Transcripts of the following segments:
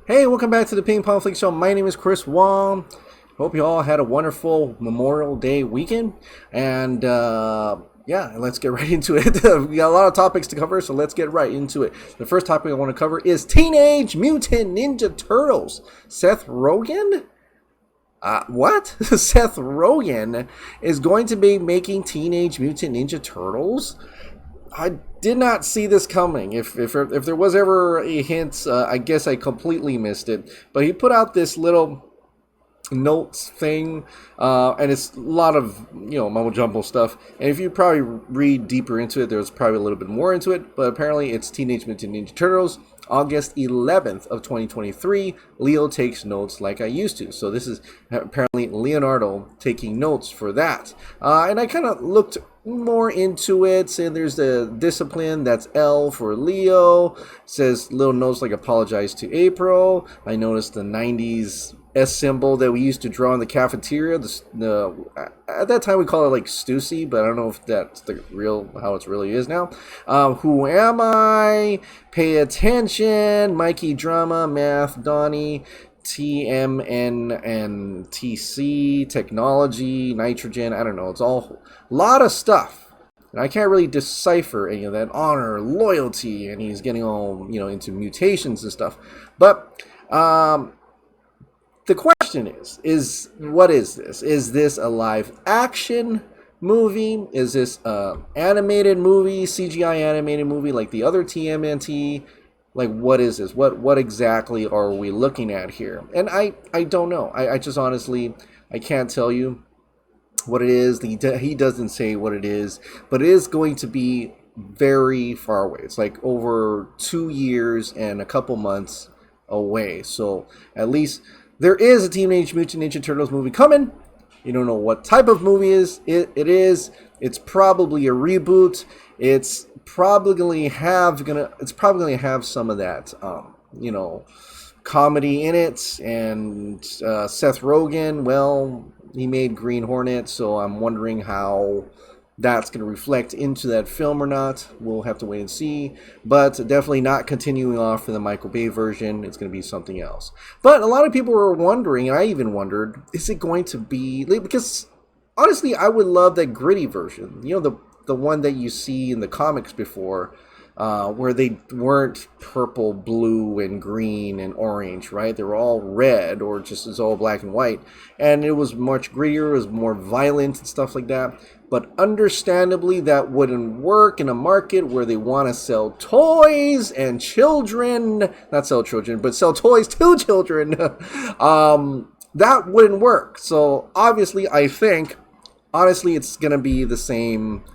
Hey, welcome back to the Ping Pong Flix Show. My name is Chris Wong. Hope you all had a wonderful Memorial Day weekend. And yeah, let's get right into it. We got a lot of topics to cover, so let's get right into it. The first topic I want to cover is Teenage Mutant Ninja Turtles. Seth Rogen? What? Seth Rogen is going to be making Teenage Mutant Ninja Turtles? I did not see this coming. If there was ever a hint, I guess I completely missed it. But he put out this little notes thing, and it's a lot of mumbo jumbo stuff. And if you probably read deeper into it, there's probably a little bit more into it. But apparently, it's Teenage Mutant Ninja Turtles, August 11th of 2023. Leo takes notes like I used to. So this is apparently Leonardo taking notes for that. And I kind of looked more into it, and there's the discipline, that's L for Leo. It says little notes like apologize to April. I noticed the 90s S symbol that we used to draw in the cafeteria. At that time we call it like Stussy, but I don't know if that's the real how it really is now. Who am I? Pay attention. Mikey drama, math, Donnie, TMN and TC, technology, nitrogen. I don't know. It's all a lot of stuff. And I can't really decipher any of that. Honor, loyalty, and he's getting all, into mutations and stuff. But the question is what is this? Is this a live action movie? Is this an animated movie, CGI animated movie like the other TMNT? Like, what is this? What exactly are we looking at here? And I don't know. I just honestly, I can't tell you what it is. He doesn't say what it is, but it is going to be very far away. It's like over 2 years and a couple months away. So at least there is a Teenage Mutant Ninja Turtles movie coming. You don't know what type of movie it is. It's probably a reboot. It's probably gonna have some of that comedy in it. And Seth Rogen, well, he made Green Hornet, so I'm wondering how that's going to reflect into that film or not. We'll have to wait and see. But definitely not continuing off for the Michael Bay version. It's going to be something else. But a lot of people were wondering, and I even wondered, is it going to be... Because honestly, I would love that gritty version. The one that you see in the comics before, where they weren't purple, blue, and green, and orange, right? They were all red, or just it's all black and white. And it was much grittier, it was more violent and stuff like that. But understandably, that wouldn't work in a market where they want to sell toys and children. Not sell children, but sell toys to children. That wouldn't work. So obviously, I think, honestly, it's going to be the same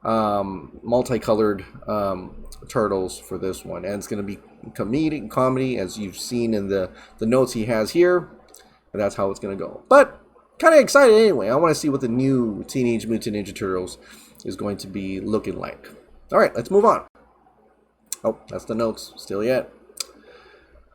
multicolored turtles for this one. And it's going to be comedy, as you've seen in the notes he has here. And that's how it's going to go. But kind of excited anyway. I want to see what the new Teenage Mutant Ninja Turtles is going to be looking like. All right, let's move on. Oh, that's the notes. Still yet.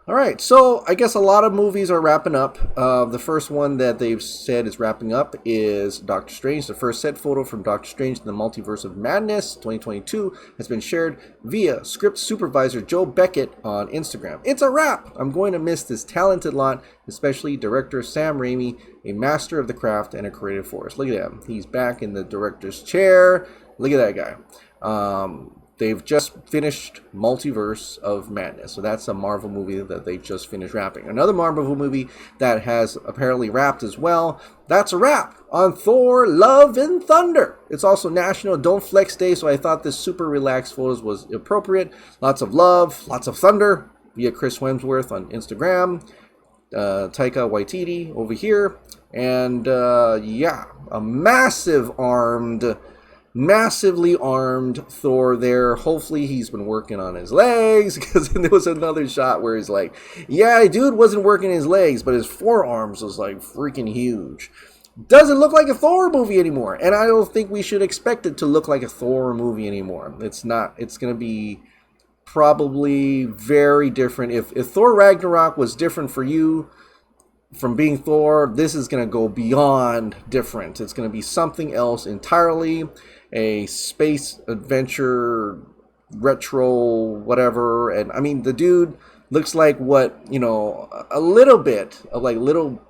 All right, so I guess a lot of movies are wrapping up. The first one that they've said is wrapping up is Doctor Strange. The first set photo from Doctor Strange in the Multiverse of Madness 2022 has been shared via script supervisor Joe Beckett on Instagram. It's a wrap! I'm going to miss this talented lot, especially director Sam Raimi, a master of the craft and a creative force. Look at him. He's back in the director's chair. Look at that guy. They've just finished Multiverse of Madness. So that's a Marvel movie that they've just finished wrapping. Another Marvel movie that has apparently wrapped as well. That's a wrap on Thor, Love and Thunder. It's also National Don't Flex Day, so I thought this super relaxed photos was appropriate. Lots of love, lots of thunder via Chris Hemsworth on Instagram. Taika Waititi over here. And yeah, a massively armed Thor there. Hopefully he's been working on his legs, because there was another shot where he's like, yeah, dude wasn't working his legs, but his forearms was like freaking huge. Doesn't look like a Thor movie anymore, and I don't think we should expect it to look like a Thor movie anymore. It's not. It's going to be probably very different. If Thor Ragnarok was different for you from being Thor, this is going to go beyond different. It's going to be something else entirely. A space adventure, retro, whatever. And I mean, the dude looks like what, a little bit of like little,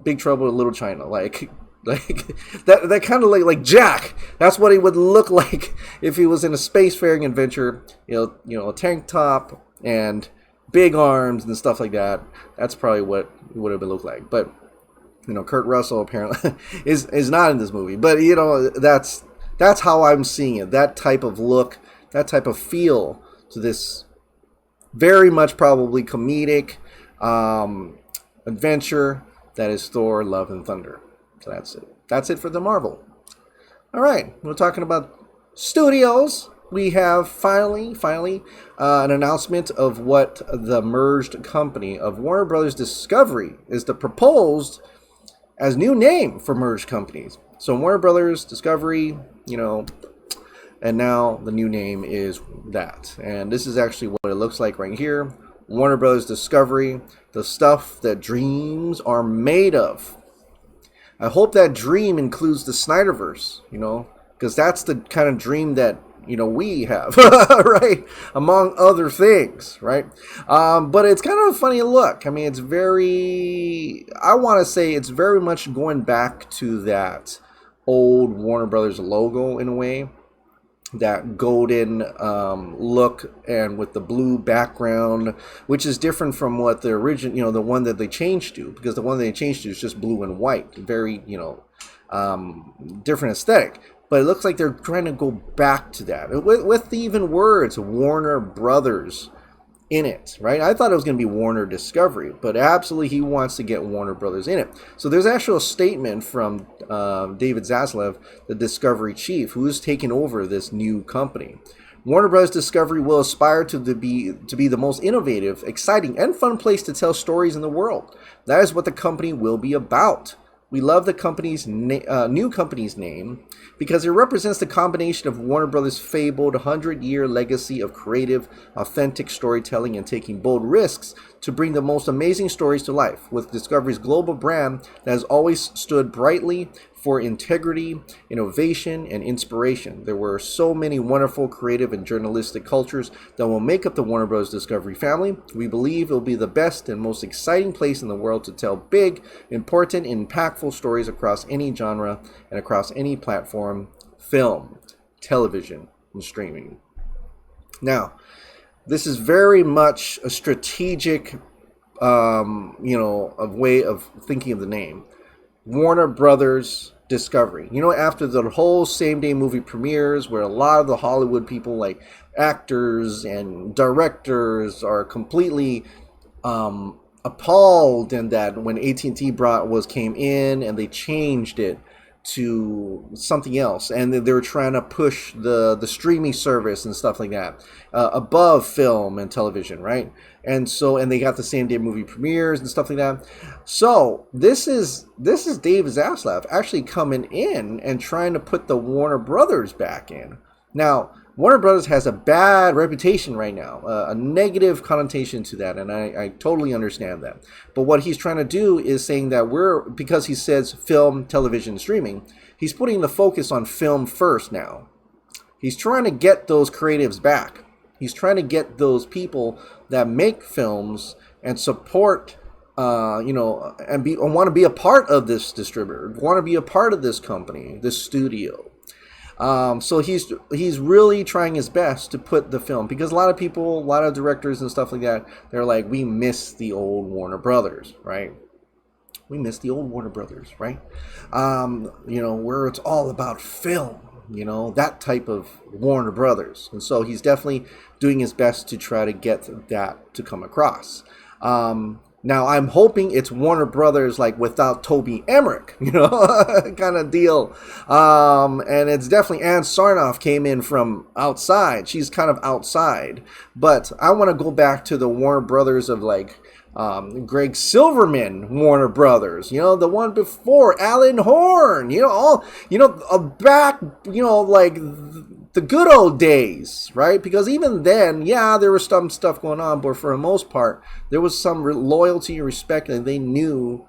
Big Trouble in Little China, like that kind of like Jack. That's what he would look like if he was in a spacefaring adventure. A tank top and big arms and stuff like that. That's probably what it would have been looked like. But Kurt Russell apparently is not in this movie. But that's how I'm seeing it. That type of look, that type of feel to this very much probably comedic adventure that is Thor: Love and Thunder. So that's it. That's it for the Marvel. All right, we're talking about studios. We have finally an announcement of what the merged company of Warner Brothers Discovery is the proposed as new name for merged companies. So Warner Brothers Discovery, and now the new name is that. And this is actually what it looks like right here. Warner Brothers Discovery, the stuff that dreams are made of. I hope that dream includes the Snyderverse, because that's the kind of dream that, we have, right? Among other things, right? But it's kind of a funny look. I mean, I want to say it's very much going back to that old Warner Brothers logo in a way. That golden look and with the blue background, which is different from what the original, the one that they changed to, because the one they changed to is just blue and white, very, different aesthetic. But it looks like they're trying to go back to that with the even words Warner Brothers in it, right? I thought it was going to be Warner Discovery, but absolutely he wants to get Warner Brothers in it. So there's actually a statement from David Zaslav, the Discovery chief, who is taking over this new company. Warner Brothers Discovery will aspire to be the most innovative, exciting, and fun place to tell stories in the world. That is what the company will be about. We love the company's new company's name because it represents the combination of Warner Brothers' fabled 100-year legacy of creative, authentic storytelling and taking bold risks to bring the most amazing stories to life, with Discovery's global brand that has always stood brightly for integrity, innovation, and inspiration. There were so many wonderful creative and journalistic cultures that will make up the Warner Bros. Discovery family. We believe it will be the best and most exciting place in the world to tell big, important, impactful stories across any genre and across any platform, film, television, and streaming. Now, this is very much a strategic, a way of thinking of the name. Warner Brothers Discovery. After the whole same day movie premieres where a lot of the Hollywood people, like actors and directors, are completely appalled, and that when AT&T came in and they changed it to something else, and they were trying to push the streaming service and stuff like that above film and television, right? And they got the same day movie premieres and stuff like that. So this is David Zaslav actually coming in and trying to put the Warner Brothers back in. Now, Warner Brothers has a bad reputation right now, a negative connotation to that, and I totally understand that. But what he's trying to do is saying that because he says film, television, streaming, he's putting the focus on film first now. He's trying to get those creatives back. He's trying to get those people that make films and support, and want to be a part of this distributor, want to be a part of this company, this studio. So he's really trying his best to put the film, because a lot of people, a lot of directors and stuff like that, they're like, we miss the old Warner Brothers, right? We miss the old Warner Brothers, right? Where it's all about film, that type of Warner Brothers. And so he's definitely doing his best to try to get that to come across. Now, I'm hoping it's Warner Brothers, like, without Toby Emmerich, kind of deal. And it's definitely Ann Sarnoff came in from outside. She's kind of outside. But I want to go back to the Warner Brothers of, like, Greg Silverman Warner Brothers, the one before Alan Horn, back, like the good old days, right? Because even then, yeah, there was some stuff going on, but for the most part, there was some loyalty and respect, and they knew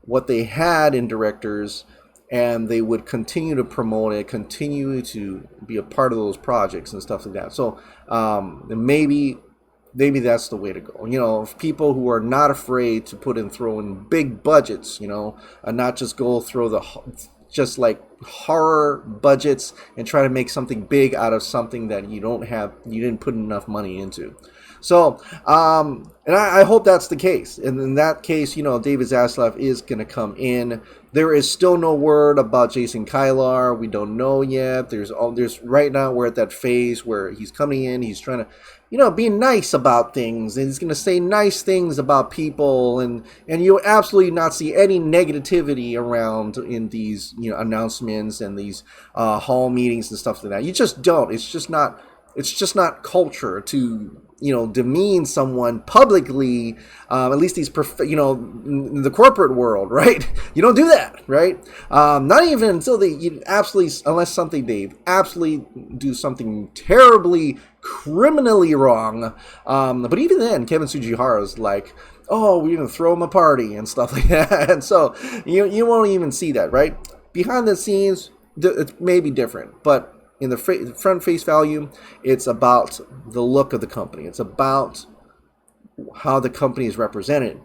what they had in directors, and they would continue to promote it, continue to be a part of those projects and stuff like that. So maybe maybe that's the way to go. People who are not afraid to throw in big budgets, and not just go throw just like horror budgets and try to make something big out of something that you didn't put enough money into. So, and I hope that's the case. And in that case, David Zaslav is going to come in. There is still no word about Jason Kylar. We don't know yet. There's right now we're at that phase where he's coming in. He's trying to, be nice about things, and he's going to say nice things about people, and you'll absolutely not see any negativity around in these announcements and these hall meetings and stuff like that. You just don't. It's just not culture to demean someone publicly, at least the corporate world, right? You don't do that, right? Not even until they absolutely do something terribly, criminally wrong. But even then, Kevin Tsujihara is like, oh, we're going to throw him a party and stuff like that. And so you won't even see that, right? Behind the scenes, it may be different, but in the front face value, it's about the look of the company. It's about how the company is represented.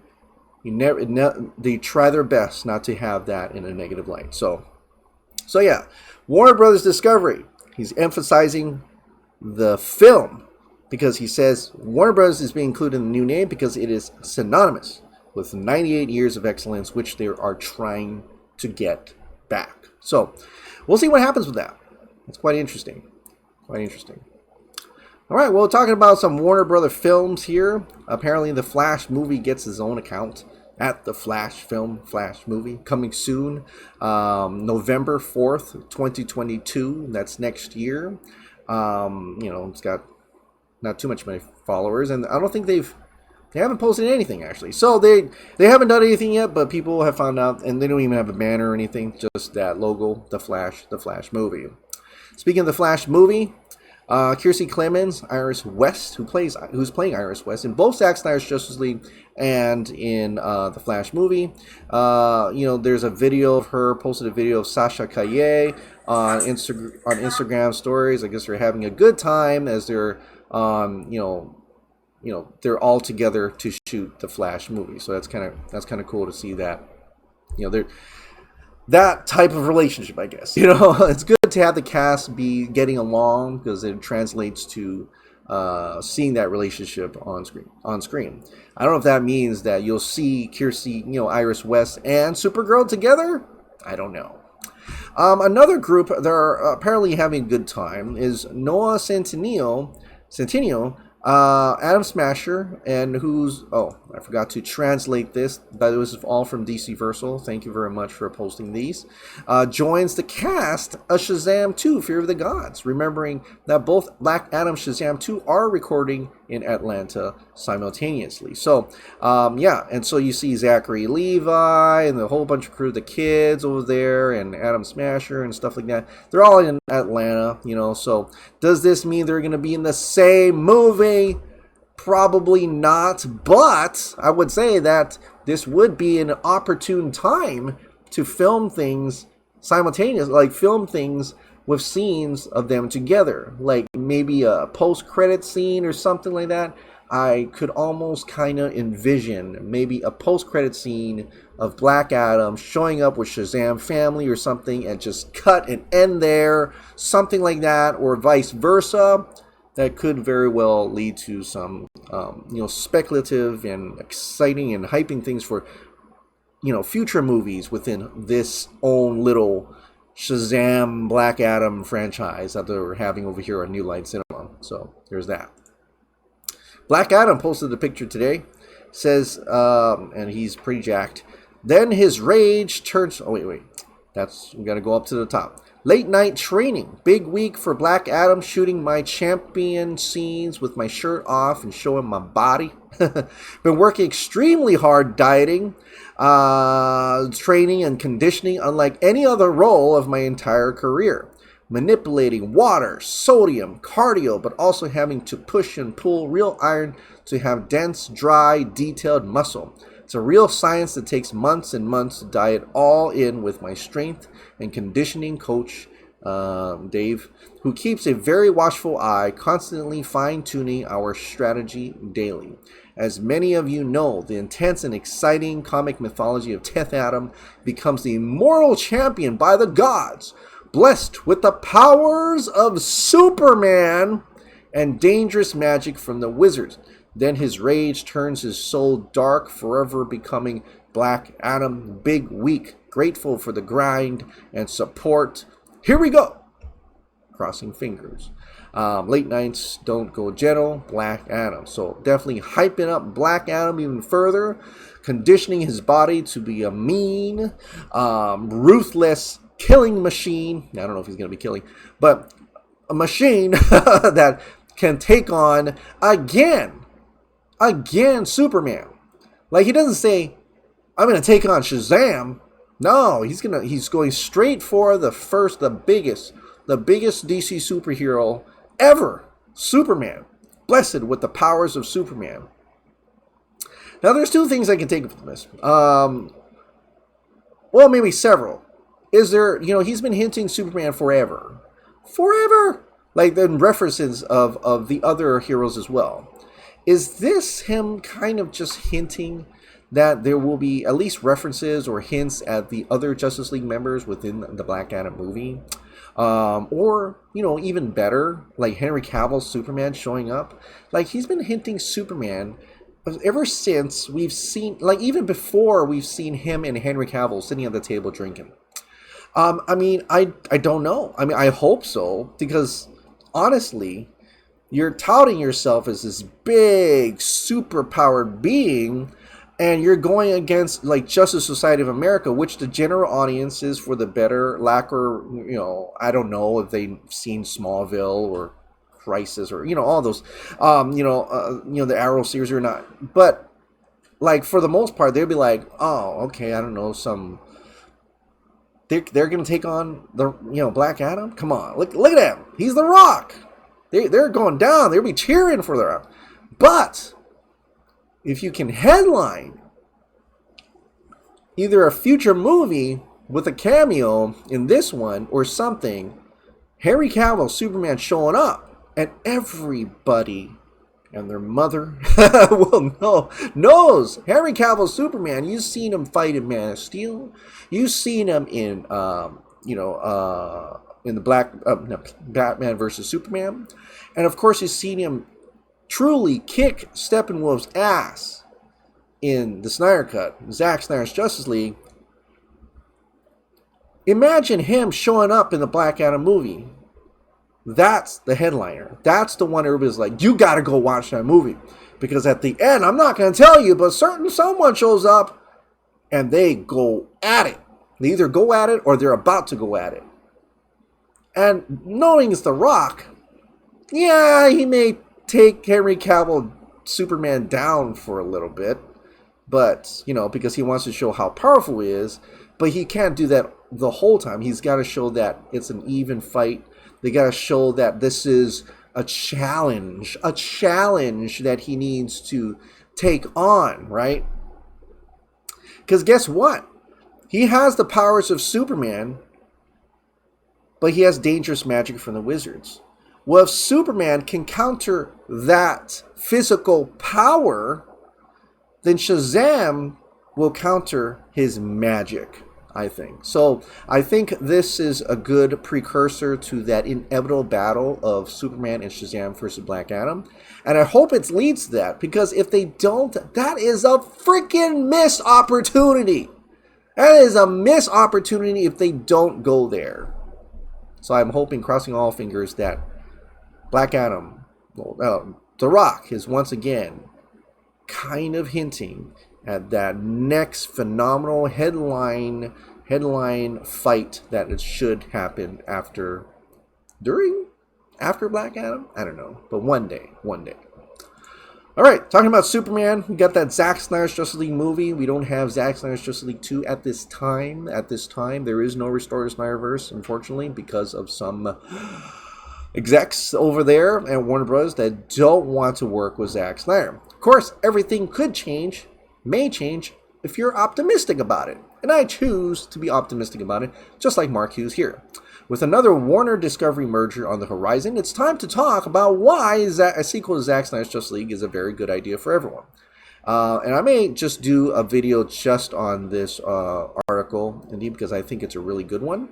They try their best not to have that in a negative light. So yeah, Warner Brothers Discovery. He's emphasizing the film because he says Warner Brothers is being included in the new name because it is synonymous with 98 years of excellence, which they are trying to get back. So we'll see what happens with that. It's quite interesting. All right, well, talking about some Warner Brother films here. Apparently, the Flash movie gets his own account at the Flash movie, coming soon, November 4th, 2022. That's next year. It's got not too much many followers, and I don't think they haven't posted anything, actually. So they haven't done anything yet, but people have found out, and they don't even have a banner or anything, just that logo, the Flash movie. Speaking of the Flash movie, Kiersey Clemons, Iris West, who's playing Iris West in both Zack Snyder's Justice League and in the Flash movie. There's a video of her, posted a video of Sasha Calle on Instagram stories. I guess they're having a good time as they're, they're all together to shoot the Flash movie. So that's kind of cool to see that. They're that type of relationship, I guess. It's good to have the cast be getting along because it translates to seeing that relationship on screen. I don't know if that means that you'll see Kiersey, Iris West and Supergirl together. I don't know. Another group that are apparently having a good time is Noah Centineo, Adam Smasher, and I forgot to translate this, but it was all from DC Versal. Thank you very much for posting these. Joins the cast of Shazam 2, Fear of the Gods, remembering that both Black Adam Shazam 2 are recording in Atlanta simultaneously. So, and so you see Zachary Levi and the whole bunch of crew, the kids over there, and Adam Smasher and stuff like that. They're all in Atlanta, so does this mean they're going to be in the same movie? Probably not, but I would say that this would be an opportune time to film things simultaneously, like film things with scenes of them together, like maybe a post-credit scene or something like that. I could almost kind of envision maybe a post-credit scene of Black Adam showing up with Shazam family or something and just cut and end there, something like that, or vice versa. That could very well lead to some, speculative and exciting and hyping things for, future movies within this own little Shazam Black Adam franchise that they're having over here on New Line Cinema. So there's that. Black Adam posted a picture today. Says, and he's pretty jacked. Then his rage turns. Oh wait. We got to go up to the top. Late night training. Big week for Black Adam, shooting my champion scenes with my shirt off and showing my body. Been working extremely hard dieting, training and conditioning unlike any other role of my entire career. Manipulating water, sodium, cardio, but also having to push and pull real iron to have dense, dry, detailed muscle. It's a real science that takes months and months to diet all in with my strength and conditioning coach Dave, who keeps a very watchful eye, constantly fine-tuning our strategy daily. As many of you know, the intense and exciting comic mythology of Death Adam becomes the immortal champion by the gods, blessed with the powers of Superman and dangerous magic from the wizards. Then his rage turns his soul dark, forever becoming Black Adam, big, weak, grateful for the grind and support. Here we go. Crossing fingers. Late nights don't go gentle. Black Adam. So definitely hyping up Black Adam even further, conditioning his body to be a mean, ruthless killing machine. I don't know if he's going to be killing, but a machine that can take on again Superman. Like, he doesn't say, I'm going to take on Shazam. No, he's going straight for the biggest DC superhero ever, Superman, blessed with the powers of Superman. Now, there's two things I can take from this. Well, maybe several. Is there, he's been hinting Superman forever, like the references of the other heroes as well. Is this him kind of just hinting that there will be at least references or hints at the other Justice League members within the Black Adam movie? Or, even better, like Henry Cavill's Superman showing up. Like, he's been hinting Superman ever since we've seen, like, even before we've seen him and Henry Cavill sitting at the table drinking. I don't know. I hope so, because honestly, you're touting yourself as this big, super-powered being, and you're going against, like, Justice Society of America, which the general audience is, for the better lacquer, I don't know if they've seen Smallville or Crisis or, all those, the Arrow series or not. But, like, for the most part, they'll be like, oh, okay, I don't know, they're going to take on the, Black Adam? Come on, look at him. He's the Rock. They're going down. They'll be cheering for their... But if you can headline either a future movie with a cameo in this one or something, Henry Cavill, Superman showing up, and everybody and their mother knows Henry Cavill, Superman. You've seen him fight in Man of Steel. You've seen him in in the Batman versus Superman, and of course you've seen him truly kick Steppenwolf's ass in the Snyder Cut, Zack Snyder's Justice League. Imagine him showing up in the Black Adam movie. That's the headliner. That's the one everybody's like, you gotta go watch that movie. Because at the end, I'm not gonna tell you, but someone shows up and they go at it. They either go at it or they're about to go at it. And knowing it's The Rock, yeah, he may take Henry Cavill, Superman, down for a little bit, but, because he wants to show how powerful he is, but he can't do that the whole time. He's got to show that it's an even fight. They got to show that this is a challenge that he needs to take on, right? Because guess what? He has the powers of Superman, but he has dangerous magic from the wizards. Well, if Superman can counter that physical power, then Shazam will counter his magic, I think. So I think this is a good precursor to that inevitable battle of Superman and Shazam versus Black Adam. And I hope it leads to that, because if they don't, that is a freaking missed opportunity. That is a missed opportunity if they don't go there. So I'm hoping, crossing all fingers, that Black Adam, The Rock, is once again kind of hinting at that next phenomenal headline fight that it should happen after Black Adam? I don't know, but one day. All right, talking about Superman, we got that Zack Snyder's Justice League movie. We don't have Zack Snyder's Justice League 2 at this time. There is no Restore Snyderverse, unfortunately, because of some execs over there at Warner Bros. That don't want to work with Zack Snyder. Of course, everything could change, may change, if you're optimistic about it. And I choose to be optimistic about it, just like Mark Hughes here. With another Warner Discovery merger on the horizon, it's time to talk about why a sequel to Zack Snyder's Justice League is a very good idea for everyone. And I may just do a video just on this article, indeed, because I think it's a really good one.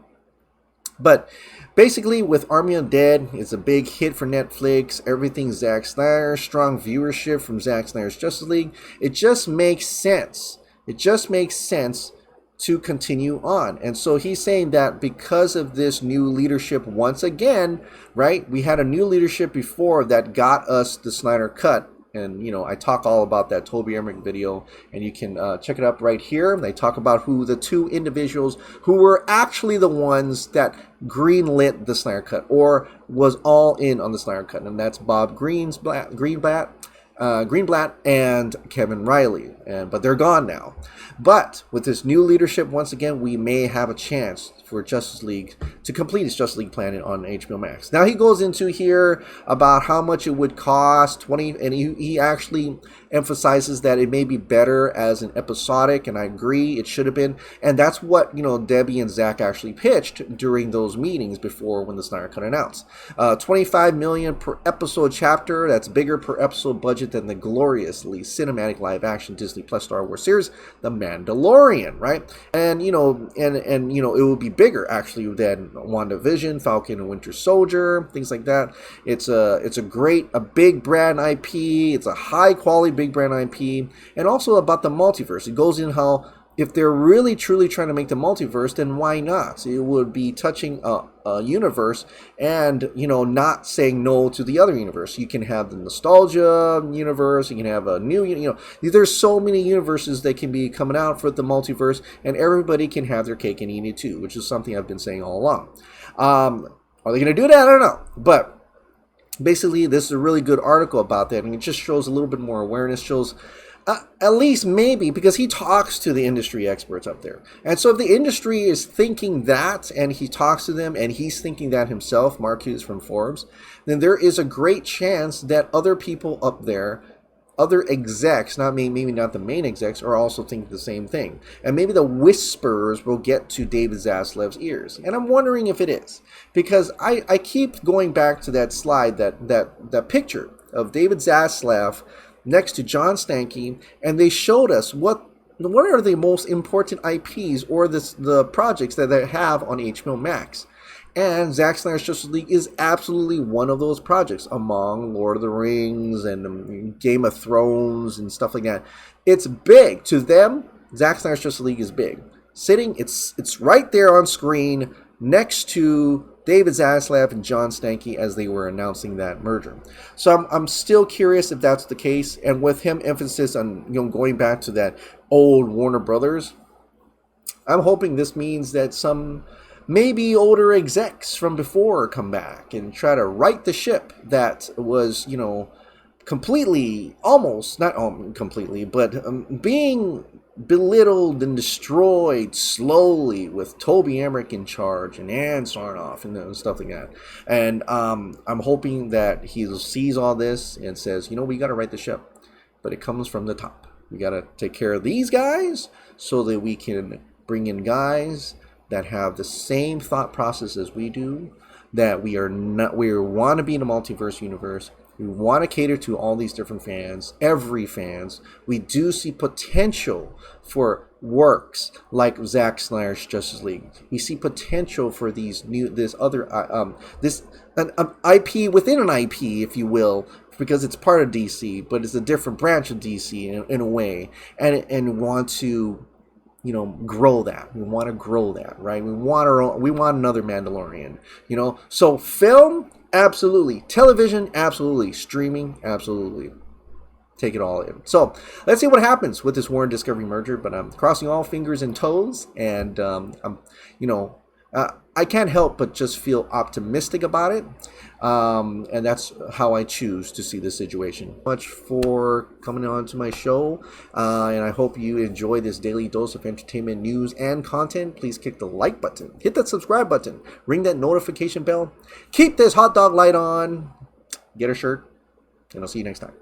But basically, with Army of the Dead, it's a big hit for Netflix. Everything Zack Snyder, strong viewership from Zack Snyder's Justice League. It just makes sense. It just makes sense to continue on. And so he's saying that because of this new leadership once again, right? We had a new leadership before that got us the Snyder Cut. And, you know, I talk all about that Toby Emmerich video, and you can check it up right here. They talk about who the two individuals who were actually the ones that greenlit the Snyder Cut or was all in on the Snyder Cut. And that's Bob Greenblatt and Kevin Riley. But they're gone now. But with this new leadership, once again, we may have a chance for Justice League to complete its Justice League plan on HBO Max. Now he goes into here about how much it would cost, and he actually emphasizes that it may be better as an episodic, and I agree it should have been. And that's what, you know, Debbie and Zach actually pitched during those meetings before when the Snyder Cut announced. $25 million per episode chapter. That's bigger per episode budget than the gloriously cinematic live-action Disney Plus Star Wars series, The Mandalorian, right? And you know, and you know, it will be bigger actually than WandaVision, Falcon and Winter Soldier, things like that. It's a big brand IP. It's a high quality big brand IP, and also about the multiverse. It goes in how if they're really truly trying to make the multiverse, then why not? It would be touching a universe and, you know, not saying no to the other universe. You can have the nostalgia universe. You can have a new, you know, there's so many universes that can be coming out for the multiverse, and everybody can have their cake and eat it too, which is something I've been saying all along. Are they going to do that? I don't know. But basically, this is a really good article about that, and it just shows a little bit more awareness, shows at least maybe, because he talks to the industry experts up there. And so if the industry is thinking that, and he talks to them, and he's thinking that himself, Mark Hughes from Forbes, then there is a great chance that other people up there, other execs, maybe not the main execs, are also thinking the same thing. And maybe the whispers will get to David Zaslav's ears. And I'm wondering if it is. Because I keep going back to that slide, that picture of David Zaslav next to John Stankey, and they showed us what are the most important IPs or the projects that they have on HBO Max. And Zack Snyder's Justice League is absolutely one of those projects among Lord of the Rings and Game of Thrones and stuff like that. It's big. To them, Zack Snyder's Justice League is big. It's right there on screen next to David Zaslav and John Stankey as they were announcing that merger. So I'm still curious if that's the case. And with him emphasis on, you know, going back to that old Warner Brothers, I'm hoping this means that some maybe older execs from before come back and try to right the ship that was, you know, completely, almost, not completely, but being belittled and destroyed slowly with Toby Emmerich in charge and Ann Sarnoff and stuff like that. And I'm hoping that he sees all this and says, you know, we got to right the ship, but it comes from the top. We got to take care of these guys so that we can bring in guys that have the same thought process as we do, that we want to be in a multiverse universe. We want to cater to all these different fans, every fans. We do see potential for works like Zack Snyder's Justice League. We see potential for an IP within an IP, if you will, because it's part of DC, but it's a different branch of DC in a way, and want to, you know, grow that. We want to grow that, right? We want another Mandalorian, you know. So film, absolutely. Television, absolutely. Streaming, absolutely. Take it all in. So let's see what happens with this Warren Discovery merger. But I'm crossing all fingers and toes, and I can't help but just feel optimistic about it. And that's how I choose to see this situation. Much for coming on to my show, and I hope you enjoy this daily dose of entertainment news and content. Please click the like button, hit that subscribe button, ring that notification bell, keep this hot dog light on, get a shirt, and I'll see you next time.